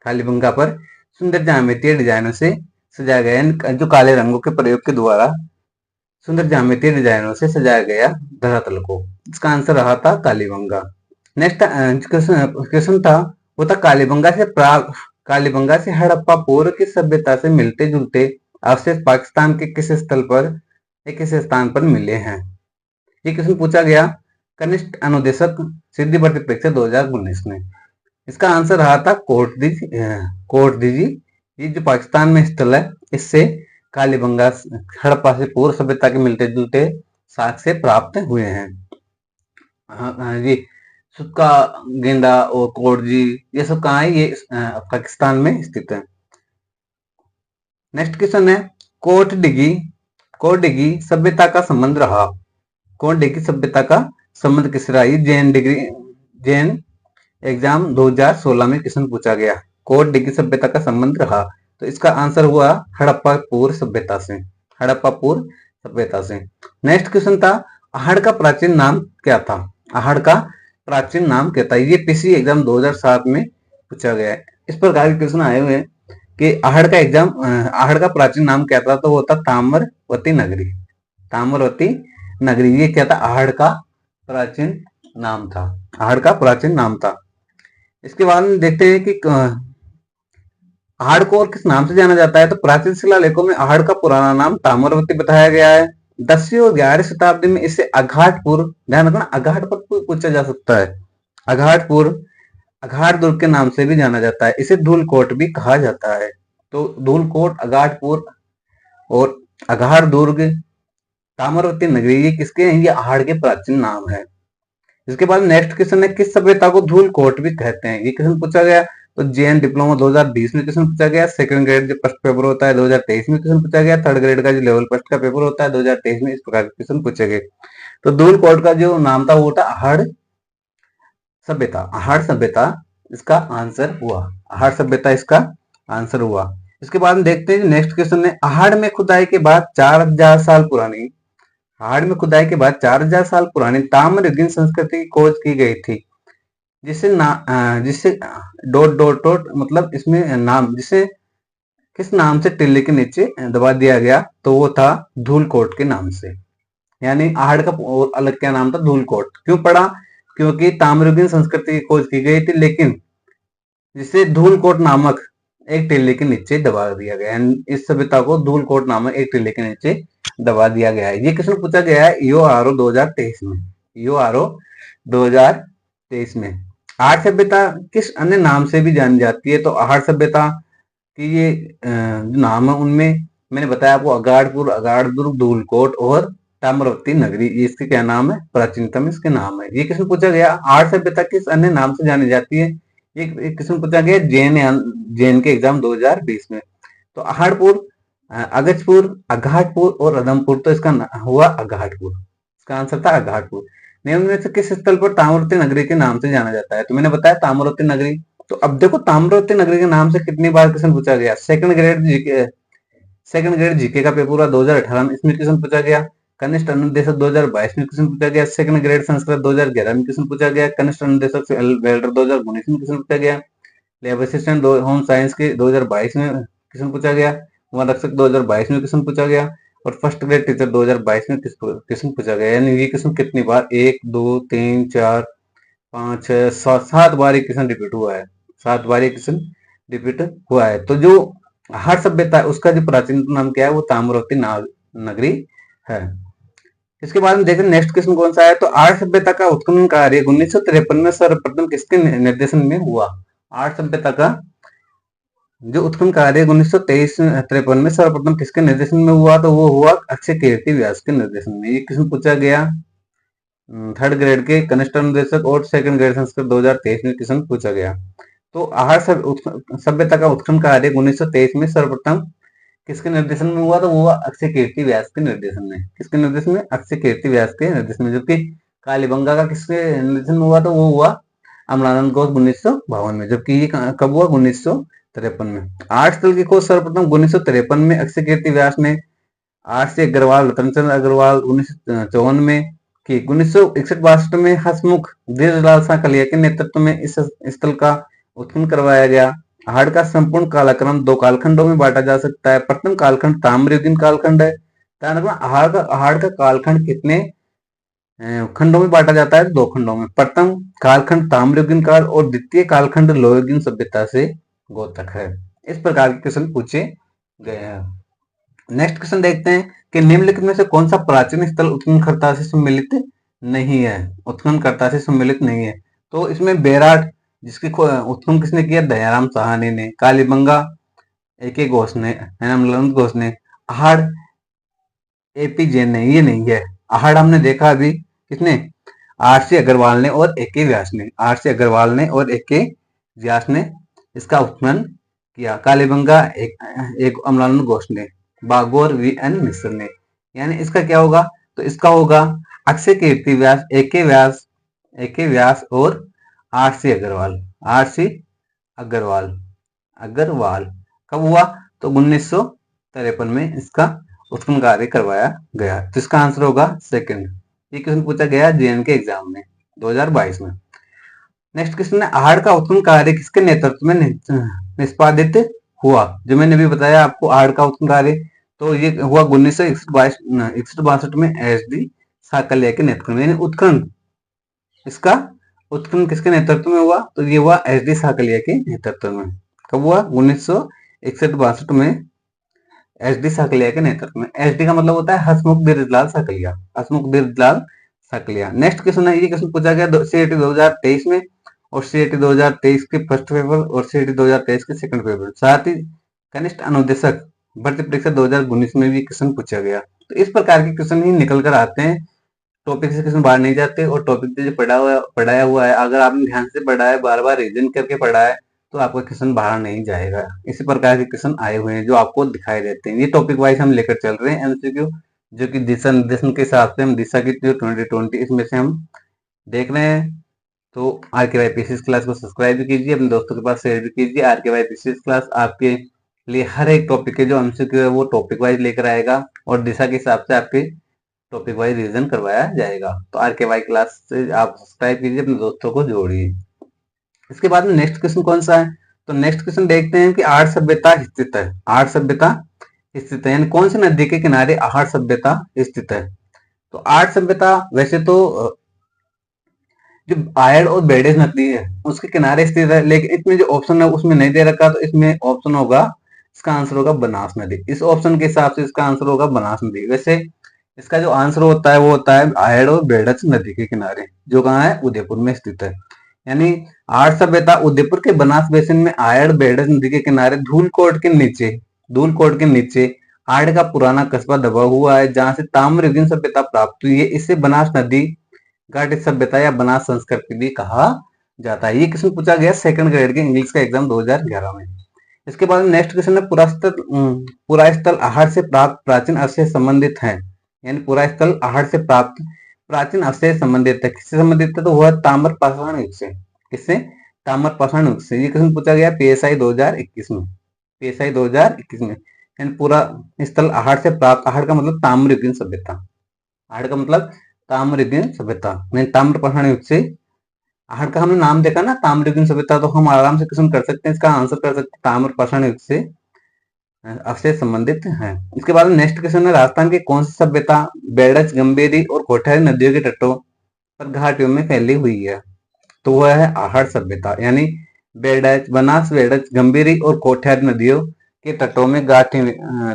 A: कालीबंगा पर सुंदर ज्यामितीय डिजाइनों से सजाया गया, जो काले रंगों के प्रयोग के द्वारा सुंदर ज्यामितीय डिजाइनों से सजाया गया धरातल को। इसका आंसर रहा था कालीबंगा। नेक्स्ट क्वेश्चन था वो था कालीबंगा से हड़प्पा पूर्व की सभ्यता से मिलते जुलते अवशेष पाकिस्तान के किस स्थल पर, किस स्थान पर मिले हैं? ये क्वेश्चन पूछा गया कनिष्ठ अनुदेशक सिद्धि भर्ती परीक्षा 2019 में। इसका आंसर रहा था कोट दीजी। ये जो पाकिस्तान में स्थल है, इससे कालीबंगा हड़प्पा से पूर्व सभ्यता के मिलते जुलते साक्ष्य प्राप्त हुए हैं। जी, सुक्का, गेंदा और कोटजी, ये सब कहाँ है? ये पाकिस्तान में स्थित है। नेक्स्ट क्वेश्चन है कोटडिगी सभ्यता का संबंध रहा। कोटडिगी सभ्यता का संबंध किस रहा? ये जैन एग्जाम 2016 में क्वेश्चन पूछा गया। कोटडिगी सभ्यता का संबंध रहा, तो इसका आंसर हुआ हड़प्पा पूर्व सभ्यता से। हड़प्पा पूर्व सभ्यता से। नेक्स्ट क्वेश्चन था आहड़ का प्राचीन नाम क्या था? आहड़ का प्राचीन नाम क्या था? ये पीसी एग्जाम 2007 में पूछा गया है। इस प्रकार के क्वेश्चन आए हुए हैं कि आहड़ का प्राचीन नाम क्या था? तो वो था ताम्रवती नगरी। ताम्रवती नगरी, ये क्या था? आहड़ का प्राचीन नाम था। आहड़ का प्राचीन नाम था। इसके बाद में देखते हैं कि आहड़ को और किस नाम से जाना जाता है? तो प्राचीन शिलालेखों में आहड़ का पुराना नाम ताम्रवती बताया गया है। 10वीं और 11वीं शताब्दी में इसे अघाटपुर, ध्यान रखना, अघाटपुर पूछा जा सकता है। अघाट दुर्ग के नाम से भी जाना जाता है। इसे धूलकोट भी कहा जाता है। तो धूलकोट, अघाटपुर और अघाट दुर्ग, ताम्रवती नगरी, ये किसके हैं? ये आहड़ के प्राचीन नाम है। इसके बाद नेक्स्ट क्वेश्चन है किस सभ्यता को धूलकोट भी कहते हैं? ये क्वेश्चन पूछा गया। तो जेएन डिप्लोमा 2020 में क्वेश्चन पूछा गया। सेकंड ग्रेड जो फर्स्ट पेपर होता है 2023 में क्वेश्चन पूछा गया। थर्ड ग्रेड का जो लेवल फर्स्ट का पेपर होता है 2023 में, इस प्रकार के क्वेश्चन पूछे गए। तो धूलकोट का जो नाम था वो था आहड़ सभ्यता। आहड़ सभ्यता इसका आंसर हुआ। आहड़ सभ्यता इसका आंसर हुआ। इसके बाद देखते हैं नेक्स्ट क्वेश्चन है आहड़ में खुदाई के बाद 4000 साल पुरानी, आहड़ में खुदाई के बाद 4000 साल पुरानी ताम्रयुगीन संस्कृति की खोज की गई थी, जिससे डॉट डॉट डॉट मतलब इसमें नाम, जिसे किस नाम से टिल्ले के नीचे दबा दिया गया? तो वो था धूलकोट के नाम से। यानी आहड़ का और अलग क्या नाम था? धूलकोट। क्यों पड़ा? क्योंकि ताम्रयुगीन संस्कृति की खोज की गई थी, लेकिन जिसे धूलकोट नामक एक टिल्ले के नीचे दबा दिया गया। इस सभ्यता को धूलकोट नामक एक टिल्ले के नीचे दबा दिया गया है। ये क्वेश्चन पूछा गया है ईओआरओ 2023 में। ईओआरओ 2023 में। आहड़ सभ्यता किस अन्य नाम से भी जानी जाती है? तो आहड़ सभ्यता की ये नाम है, उनमें मैंने बताया आपको अघाटपुर, अघाटदुर्ग, धूलकोट और ताम्रवती नगरी, ये इसके क्या नाम है? प्राचीनतम इसके नाम है। ये क्वेश्चन पूछा गया आहड़ सभ्यता किस अन्य नाम से जानी जाती है? ये क्वेश्चन पूछा गया जैन के एग्जाम 2020 में। तो आहड़पुर, अगजपुर, अघाटपुर और रदमपुर, तो इसका हुआ अघाटपुर। इसका आंसर था अघाटपुर। निम्न में से किस स्थल पर ताम्रवती नगरी के नाम से जाना जाता है? तो मैंने बताया ताम्रवती नगरी। तो अब देखो ताम्रवती नगरी के नाम से कितनी बार क्वेश्चन पूछा गया। सेकंड ग्रेड जीके का पेपर हुआ 2018 में, इसमें क्वेश्चन पूछा गया। कनिष्ठ अनुदेशक 2022 में क्वेश्चन पूछा गया। सेकंड ग्रेड संस्कृत 2011 में क्वेश्चन पूछा गया। कनिष्ठ अनुदेशक वेल्डर 2019 में क्वेश्चन पूछा गया। लेबर असिस्टेंट होम साइंस के 2022 में क्वेश्चन पूछा गया। वन रक्षक 2022 में क्वेश्चन पूछा गया। और फर्स्ट ग्रेड टीचर 2022 में किस क्वेश्चन पूछा गया, यानी ये क्वेश्चन कितनी बार, 1 2 3 4 5 6 7 बार ये क्वेश्चन रिपीट हुआ है, 7 बार ये क्वेश्चन रिपीट हुआ है। तो जो हर सभ्यता है उसका जो प्राचीन नाम क्या है, वो ताम्रवती नगरी है। इसके बाद में देखें नेक्स्ट क्वेश्चन कौन सा है, तो आर्य सभ्यता का उत्खनन कार्य 1953 में सर्वप्रथम किसके निर्देशन में हुआ। आर्य सभ्यता का जो उत्खनन कार्य 1953 में सर्वप्रथम किसके निर्देशन में हुआ, तो वो हुआ अक्षय कीर्ति व्यास के निर्देशन में। ये क्वेश्चन पूछा गया थर्ड ग्रेड के कनिष्ठ अनुदेशक और सेकंड ग्रेड संस्कृत 2023 में क्वेश्चन पूछा गया। तो आहार सभ्यता का उत्खनन कार्य 1923 में सर्वप्रथम किसके निर्देशन में हुआ, तो वो हुआ अक्षय कीर्ति व्यास के निर्देशन में। किसके निर्देशन में, अक्षय कीर्ति व्यास के निर्देशन में। जबकि कालीबंगा का किसके निर्देशन में हुआ, तो वो हुआ अमलानंद घोष 1952 में। जबकि ये कब हुआ, 1953 में। आठ स्थल की खोज सर्वप्रथम 1953 में अक्षय कीर्ति व्यास ने, आर सी अग्रवाल, रतनचंद्र अग्रवाल 1954 में की। 1961-62 में हसमुख धीरजलाल साकलिया के नेतृत्व में इस स्थल का उत्खनन करवाया गया। आहड़ का संपूर्ण कालक्रम 2 कालखंडों में बांटा जा सकता है। प्रथम कालखंड ताम्रयुगीन कालखंड है। ध्यान रखना, आहड़ का कालखंड कितने खंडों में बांटा जाता है, 2 खंडों में। प्रथम कालखंड ताम्रयुगीन काल और द्वितीय कालखंड लोहयुगीन सभ्यता से गोतक है। इस प्रकार के क्वेश्चन पूछे गए हैं। नेक्स्ट क्वेश्चन देखते हैं कि निम्नलिखित में से कौन सा प्राचीन स्थल उत्खननकर्ता से सम्मिलित नहीं है, उत्खननकर्ता से सम्मिलित नहीं है। तो इसमें बेराट, जिसकी उत्खनन किसने किया, दयाराम साहनी ने। कालीबंगा A.K. घोष ने, अमलानंद घोष ने। आहड़ A.P. जैन ने, ये नहीं है। आहड़ हमने देखा अभी, किसने, R.C. अग्रवाल ने और A.K. व्यास ने। R.C. अग्रवाल ने और A.K. व्यास ने इसका उत्खनन किया। कालीबंगा एक अमलानंद घोष ने, बागोर V.N. मिश्र ने। यानी इसका क्या होगा, तो इसका होगा अक्षय कीर्ति व्यास, A.K. व्यास और R.C. अग्रवाल कब हुआ, तो 1953 में इसका उत्खनन कार्य करवाया गया। तो इसका आंसर होगा सेकंड। ये क्वेश्चन पूछा गया JN के एग्जाम में 2022 में। नेक्स्ट क्वेश्चन है, आहड़ का उत्खनन कार्य किसके नेतृत्व में निष्पादित हुआ। जो मैंने भी बताया आपको, आहड़ का उत्खनन कार्य तो ये हुआ 1961-62 में SD साकलिया के नेतृत्व में। उत्खनन, इसका उत्खनन किसके नेतृत्व में हुआ, तो ये हुआ SD साकलिया के नेतृत्व में। कब हुआ, 1961-62 में SD साकलिया के नेतृत्व में। SD का मतलब होता है हसमुख धीरजलाल साकलिया, हसमुख धीरजलाल साकलिया। नेक्स्ट क्वेश्चन है, ये क्वेश्चन पूछा गया CET 2023 में और CET 2023 के फर्स्ट पेपर और CET 2023 के सेकंड पेपर। साथ ही कनिष्ठ अनुदेशक भर्ती परीक्षा 2019 में भी क्वेश्चन पूछा गया। तो इस प्रकार के क्वेश्चन ही निकल कर आते हैं, टॉपिक से क्वेश्चन बाहर नहीं जाते। और टॉपिक से जो पढ़ाया हुआ है, अगर आपने ध्यान से पढ़ा है, बार बार रिविजन करके पढ़ा है, तो आपका क्वेश्चन बाहर नहीं जाएगा। इसी प्रकार के क्वेश्चन आए हुए हैं जो आपको दिखाई देते हैं। ये टॉपिक वाइज हम लेकर चल रहे हैं MCQ, जो कि दिशा निर्देशन के हिसाब से हम दिशा की जो 2020 इसमें से हम देख रहे हैं। तो RKY PCS क्लास को सब्सक्राइब भी कीजिए, अपने दोस्तों के पास शेयर भी कीजिए। RKY PCS क्लास आपके लिए हर एक टॉपिक के जो MCQ है वो टॉपिक वाइज लेकर आएगा और दिशा के हिसाब से आपके टॉपिक वाइज रिवीजन करवाया जाएगा। तो RKY क्लास से आप सब्सक्राइब कीजिए, अपने दोस्तों को जोड़िए। इसके बाद में नेक्स्ट क्वेश्चन कौन सा है, तो नेक्स्ट क्वेश्चन देखते हैं कि आहड़ सभ्यता स्थित है। आहड़ सभ्यता स्थित है, यानी कौन सी नदी के किनारे आहड़ सभ्यता स्थित है। तो आहड़ सभ्यता वैसे तो जो आयड़ और बेडेज नदी है उसके किनारे स्थित है, लेकिन इसमें जो ऑप्शन है उसमें नहीं दे रखा, तो इसमें ऑप्शन होगा, इसका आंसर होगा बनास नदी। इस ऑप्शन के हिसाब से इसका आंसर होगा बनास नदी। वैसे इसका जो आंसर होता है वो होता है आयड़ और बेडज नदी के किनारे, जो कहाँ है, उदयपुर में स्थित है। यानी आहड़ सभ्यता उदयपुर के बनास बेसिन में आयड़ बेडज नदी के किनारे धूलकोट के नीचे आहड़ का पुराना कस्बा दबा हुआ है, जहां से ताम्रयुगीन सभ्यता प्राप्त हुई है। इसे बनास नदी घाटी सभ्यता या बनास संस्कृति भी कहा जाता है। ये क्वेश्चन पूछा गया सेकंड ग्रेड के इंग्लिश का एग्जाम 2011 में। इसके बाद नेक्स्ट क्वेश्चन है, पुरास्थल आहड़ से प्राप्त प्राचीन अवशेष संबंधित है। यानी पुरास्थल आहड़ से प्राप्त प्राचीन अवशेष संबंधित है, किससे संबंधित है, तो वह ताम्र पाषाण युग से। किससे, ताम्र पाषाण युग से। ये क्वेश्चन पूछा गया PSI 2021 में, PSI 2021 में। यानी पूरा स्थल आहड़ से प्राप्त, आहड़ का मतलब ताम्रयुगीन सभ्यता, आहड़ का मतलब ताम्रयुगीन सभ्यता, नहीं ताम्र पाषाण युग से। आहड़ का हमने नाम देखा ना, ताम्रयुगीन सभ्यता, तो हम आराम से क्वेश्चन कर सकते हैं, इसका आंसर कर सकते हैं ताम्र पाषाण युग से अवशेष संबंधित हैं। इसके बाद नेक्स्ट क्वेश्चन है, राजस्थान की कौन सी सभ्यता बेडज, गंभीरी और कोठारी नदियों के तटों पर घाटियों में फैली हुई है? तो वह है आहड़ सभ्यता। यानी बेडज, बनास, बेडज, गंभीरी और कोठारी नदियों के तटों में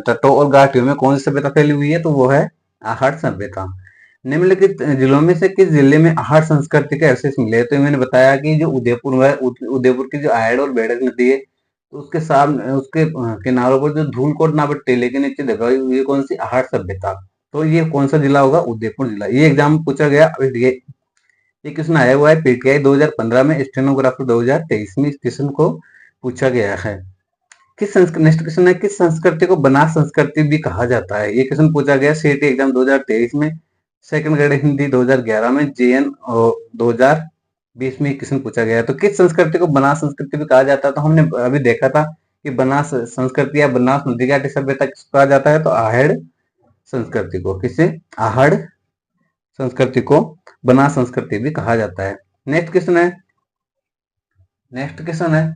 A: तटों और घाटियों में कौन सी सभ्यता फैली हुई है? तो वो है आहड़ सभ्यता। निम्नलिखित जिलों में से किस जिले में आहड़ संस्कृति के अवशेष मिले? तो मैंने बताया कि जो उदयपुर है, उदयपुर की जो आहड़ और बेडग नदी है, तो उसके सामने, उसके किनारों पर जो धूलकोट नामक टीले के नीचे दबाई हुई है कौन सी? आहड़ सभ्यता। तो ये कौन सा जिला होगा? उदयपुर जिला। ये एग्जाम में पूछा गया। ये क्वेश्चन आया हुआ है पीटीआई 2015 में, स्टेनोग्राफर 2023 में इस क्वेश्चन को पूछा गया है। नेक्स्ट क्वेश्चन है, किस संस्कृति को बनास संस्कृति भी कहा जाता है? ये क्वेश्चन पूछा गया सीईटी एग्जाम 2023 में, सेकंड ग्रेड हिंदी 2011 में, जेएन 2020 में क्वेश्चन पूछा गया है। तो किस संस्कृति को बनास संस्कृति भी कहा जाता है? तो हमने अभी देखा था कि बनास संस्कृति या बनास नदी घाटी सभ्यता किसको कहा जाता है? तो आहड़ संस्कृति को। किसे? आहड़ संस्कृति को बनास संस्कृति भी कहा जाता है। नेक्स्ट क्वेश्चन है,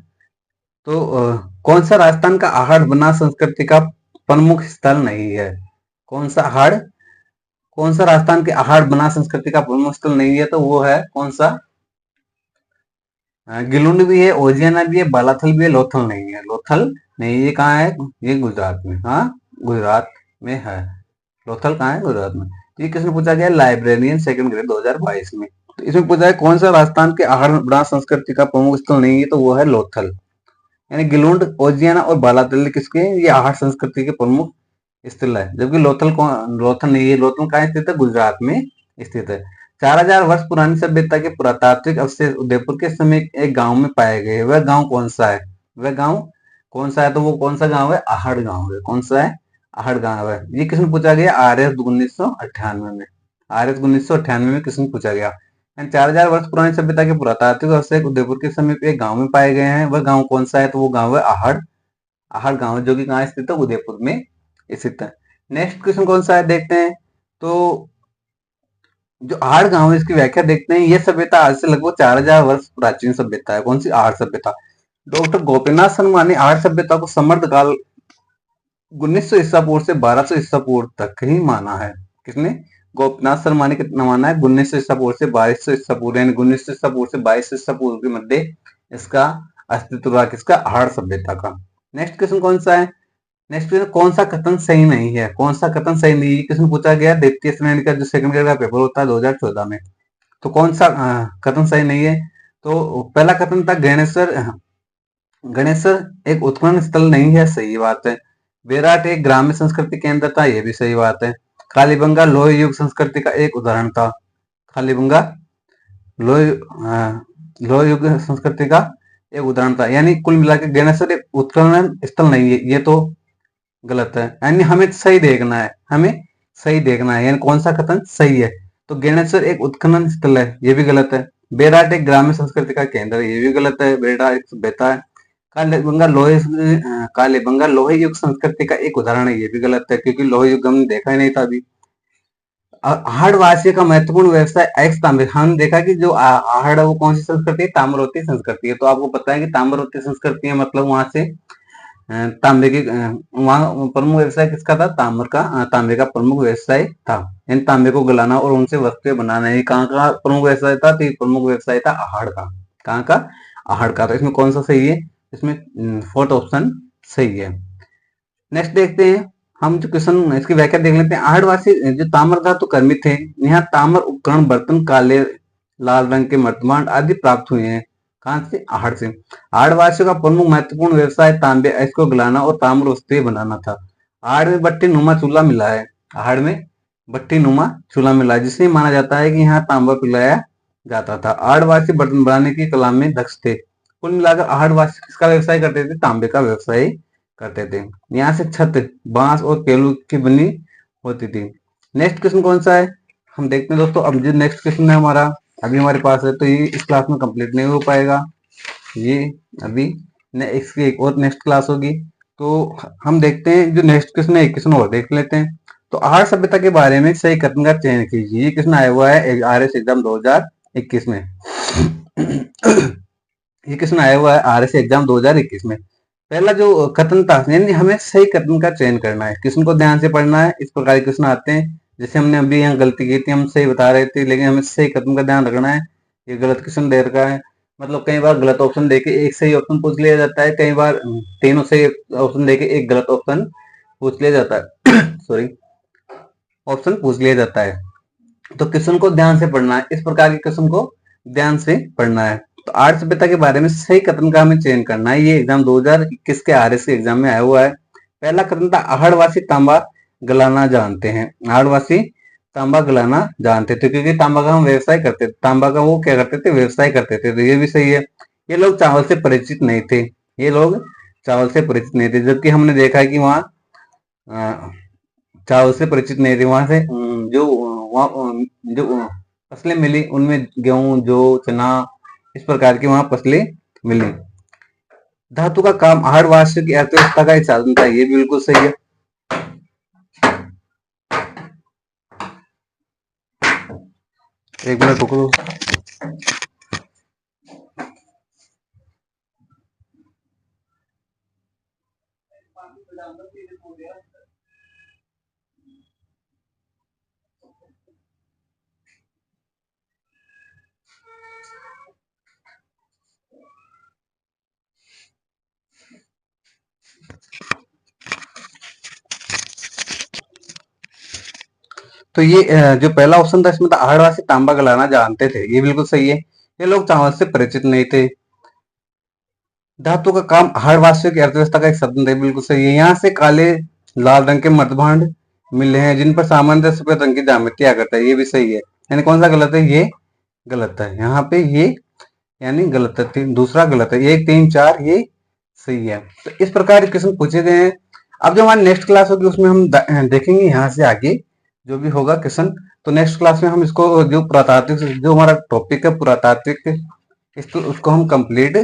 A: तो कौन सा राजस्थान का आहड़ बनास संस्कृति का प्रमुख स्थल नहीं है? कौन सा राजस्थान के आहड़ बनास संस्कृति का प्रमुख स्थल नहीं है? तो वो है कौन सा? गिलुंड भी है, ओजियाना भी है, बालाथल भी है, लोथल नहीं है। लोथल नहीं, ये कहाँ है? ये गुजरात में। हाँ, गुजरात में है। लोथल कहाँ है? गुजरात में। ये क्वेश्चन पूछा गया लाइब्रेरियन, सेकंड ग्रेड 2022 में। तो इसमें पूछा है कौन सा राजस्थान के आहड़ बनास संस्कृति का प्रमुख स्थल नहीं है? तो वो है लोथल। यानी गिलुंड, ओजियाना और बालातल किसके? ये आहड़ संस्कृति के प्रमुख स्थल है। जबकि लोथल नहीं है। लोथल कहाँ स्थित है? गुजरात में स्थित है। 4000 वर्ष पुरानी सभ्यता के पुरातात्विक अवशेष उदयपुर के समीप एक गांव में पाए गए। वह गांव कौन सा है? वह गांव कौन सा है? तो वो कौन सा गांव है? आहड़ गांव है। कौन सा है? आहड़ गांव है। ये क्वेश्चन पूछा गया आरएस 1998 में। आरएस 1998 में क्वेश्चन पूछा गया। 4000 वर्ष पुरानी सभ्यता के पुरातात्विक अवशेष उदयपुर के समीप एक गांव में पाए गए हैं। वह गांव कौन सा है? तो वो गांव है आहड़। आहड़ गांव, जो कि कहाँ स्थित है? उदयपुर में स्थित है। नेक्स्ट क्वेश्चन कौन सा है देखते हैं। तो जो आहड़ गांव है, इसकी व्याख्या देखते हैं। यह सभ्यता आज से लगभग 4000 वर्ष प्राचीन सभ्यता है। कौन सी? आहड़ सभ्यता। डॉक्टर गोपीनाथ शर्मा ने आहड़ सभ्यता को समर्थ काल 1900 ईसा पूर्व से 1200 ईसा पूर्व तक ही माना है। किसने? गोपीनाथ शर्मा ने कितना माना है? 1900 ईसा पूर्व से 2200 ईसा पूर्व, यानी 1900 ईसा पूर्व से 2200 ईसा पूर्व के मध्य इसका अस्तित्व रहा। किसका? आहड़ सभ्यता का। नेक्स्ट क्वेश्चन कौन सा है? नेक्स्ट क्वेश्चन, कौन सा कथन सही नहीं है? कौन सा कथन सही नहीं है? क्वेश्चन पूछा गया द्वितीय श्रेणी का जो सेकंड ग्रेड का पेपर होता है 2014 में। तो कौन सा कथन सही नहीं है? तो पहला कथन था गणेशर एक उत्खनन स्थल नहीं है। सही बात है। बेराट एक ग्राम्य संस्कृति केंद्र था। यह भी सही बात है। कालीबंगा लोह युग संस्कृति का एक उदाहरण था। कालीबंगा लोह युग संस्कृति का एक उदाहरण था। यानी कुल मिलाकर गणेशर एक उत्खनन स्थल नहीं है। ये तो गलत है। यानी हमें सही देखना है। यानी कौन सा कथन सही है? तो गणेशर एक उत्खनन स्थल है, ये भी गलत है। बेराट एक ग्राम्य संस्कृति का केंद्र है, ये भी गलत है। बेराट एक सभ्यता है। कालीबंगा लोहे युग संस्कृति का एक उदाहरण है, ये भी गलत है, क्योंकि लोहे युग हमने देखा ही नहीं था अभी। आहड़वासी का महत्वपूर्ण व्यवसाय एक्स तांबे। हमने देखा कि जो आहड़ है वो कौन सी संस्कृति है? ताम्रवती संस्कृति है। तो आपको पता है कि ताम्रवती संस्कृति है, मतलब वहां से तांबे के वहां प्रमुख व्यवसाय किसका था? तांबे का प्रमुख व्यवसाय था। यानी तांबे को गलाना और उनसे वस्तुएं बनाना, ये कहाँ का प्रमुख व्यवसाय था? तो प्रमुख व्यवसाय था आहड़ का। कहाँ का? आहड़ का। तो इसमें कौन सा सही है? इसमें फोर्थ ऑप्शन सही है। नेक्स्ट देखते हैं हम जो क्वेश्चन, इसकी व्याख्या देख लेते हैं। आहड़वासी जो ताम्र धातु कर्मी थे, यहाँ ताम्र उपकरण, बर्तन, काले लाल रंग के मर्तबान आदि प्राप्त हुए हैं। कहां से? आहड़ से। आहड़वासियों का प्रमुख महत्वपूर्ण व्यवसाय तांबे अयस्क को गलाना और ताम्र वस्तुएं बनाना था। आहड़ में भट्टी नुमा चूल्हा मिला है। आहड़ में भट्टी नुमा चूल्हा मिला है, जिससे माना जाता है कि यहाँ तांबा पिलाया जाता था। आहड़वासी बर्तन बनाने की कला में दक्ष थे। कुल मिलाकर आहड़वासी किसका व्यवसाय करते थे? तांबे का व्यवसाय करते थे। यहाँ से छत बांस और केलू की बनी होती थी। नेक्स्ट क्वेश्चन कौन सा है हम देखते हैं दोस्तों। अब जो नेक्स्ट क्वेश्चन है हमारा अभी हमारे पास है, तो ये इस क्लास में कंप्लीट नहीं हो पाएगा। ये अभी इसकी एक और नेक्स्ट क्लास होगी। तो हम देखते हैं जो नेक्स्ट क्वेश्चन है, एक क्वेश्चन और देख लेते हैं। तो आहड़ सभ्यता के बारे में सही कथन का चयन कीजिए। ये क्वेश्चन आया हुआ है आरएस एग्जाम 2021 में। ये क्वेश्चन आया हुआ है आरएस एग्जाम 2021 में। पहला जो कथन था, यानी हमें सही कथन का चयन करना है, क्वेश्चन को ध्यान से पढ़ना है। इस प्रकार के क्वेश्चन आते हैं, जैसे हमने अभी यहाँ गलती की थी, हम सही बता रहे थे लेकिन हमें सही कथन का ध्यान रखना है। ये गलत क्वेश्चन दे रखा है, मतलब कई बार गलत ऑप्शन देके एक सही ऑप्शन पूछ लिया जाता है, कई बार तीनों सही ऑप्शन देके एक गलत ऑप्शन पूछ लिया जाता है सॉरी, ऑप्शन पूछ लिया जाता है। तो क्वेश्चन को ध्यान से पढ़ना है, इस प्रकार के क्वेश्चन को ध्यान से पढ़ना है। तो आर्य सभ्यता के बारे में सही कथन का हमें चयन करना है। ये एग्जाम 2021 के आरएससी एग्जाम में आया हुआ है। पहला कथन था, आहड़वासी तांबा गलाना जानते हैं। आहड़वासी तांबा गलाना जानते थे, क्योंकि तांबा का हम व्यवसाय करते थे, तांबा का वो क्या करते थे, व्यवसाय करते थे। तो ये भी सही है। ये लोग चावल से परिचित नहीं थे, ये लोग चावल से परिचित नहीं थे, जबकि हमने देखा है कि वहाँ चावल से परिचित नहीं थे। वहां से जो जो फसलें मिली उनमें गेहूं, जौ, चना, इस प्रकार की वहां फसलें मिली। धातु का काम आहड़वास्य की अर्थव्यवस्था का एक साधन था, ये बिल्कुल सही है। एक मिनट रुको। तो ये जो पहला ऑप्शन था, इसमें था आहड़वासी तांबा गलाना जानते थे, ये बिल्कुल सही है। ये लोग चावल से परिचित नहीं थे। धातु का काम आहड़वासियों की अर्थव्यवस्था का एक साधन था, बिल्कुल सही है। यहाँ से काले लाल रंग के मृदभांड मिले हैं, जिन पर सामान्य सफेद रंग की ज्यामिति आ करता है, ये भी सही है। यानी कौन सा गलत है, ये गलत है। यहाँ पे ये यानी गलत है, दूसरा गलत है। 1, 3, 4 ये सही है। तो इस प्रकार के क्वेश्चन पूछे गए हैं। अब जो हमारी नेक्स्ट क्लास होगी उसमें हम देखेंगे यहाँ से आगे जो भी होगा क्वेश्चन। तो नेक्स्ट क्लास में हम इसको जो पुरातात्विक, जो हमारा टॉपिक है पुरातात्विक, इसको उसको हम कंप्लीट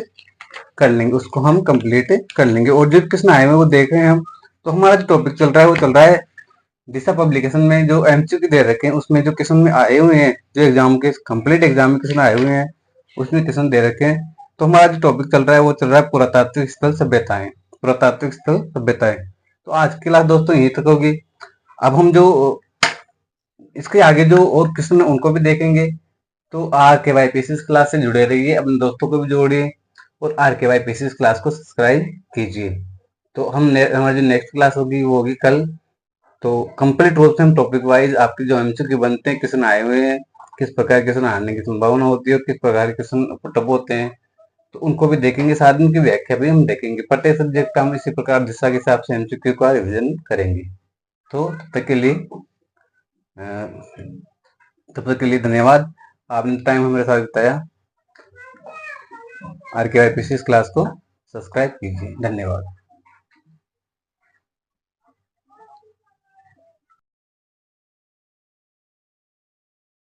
A: कर लेंगे, उसको हम कंप्लीट कर लेंगे। और जो क्वेश्चन आए हुए वो देख रहे हैं हम। तो हमारा जो टॉपिक चल रहा है वो चल रहा है दिशा पब्लिकेशन में जो एमसीक्यू दे रखे हैं, उसमें जो क्वेश्चन में आए हुए हैं, जो एग्जाम के कंप्लीट एग्जाम में क्वेश्चन आए हुए हैं, उसमें क्वेश्चन दे रखे हैं। तो हमारा जो टॉपिक चल रहा है वो चल रहा है पुरातात्विक स्थल सभ्यताएं, पुरातात्विक स्थल सभ्यताएं। तो आज की क्लास दोस्तों यही तक होगी। अब हम जो इसके आगे जो और क्वेश्चन है उनको भी देखेंगे। तो आर के वाई पीसीस क्लास से जुड़े रहिए, अपने दोस्तों को भी जोड़िए और आर के वाई पीसीस क्लास को सब्सक्राइब कीजिए। तो हमारी जो नेक्स्ट क्लास होगी वो होगी कल। तो कंप्लीट रूप से हम टॉपिक वाइज आपके जो एमसीक्यू बनते हैं, क्वेश्चन आए हुए हैं, किस प्रकार के क्वेश्चन आने की संभावना होती है और किस प्रकार के क्वेश्चन पुटअप होते हैं, तो उनको भी देखेंगे। साथ में उनकी व्याख्या भी हम देखेंगे। प्रत्येक सब्जेक्ट का हम इसी प्रकार दिशा के हिसाब से एमसीक्यू का रिविजन करेंगे। तो तब तक के लिए धन्यवाद। आपने टाइम हमारे साथ बिताया। आर के वाई पीसीस क्लास को सब्सक्राइब कीजिए। धन्यवाद।